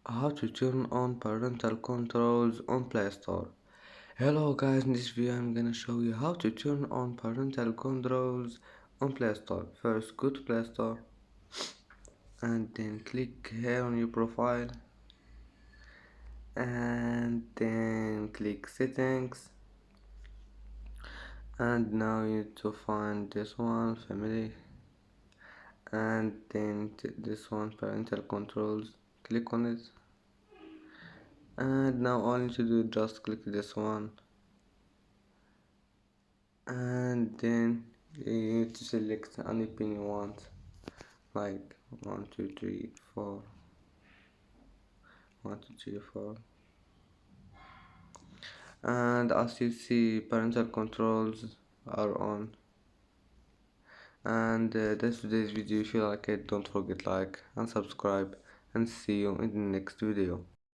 How to turn on parental controls on Playstore. Hello guys, in this video I'm gonna show you how to turn on parental controls on Playstore. First go to Playstore and then click here on your profile and then click settings, and now you need to find this one, family, and then this one, parental controls. Click on it, and now all you need to do is just click this one, and then you need to select any pin you want, like 1 2 3 4, 1 2 3 4, and as you see parental controls are on. And that's today's video. If you like it, don't forget like and subscribe, and see you in the next video.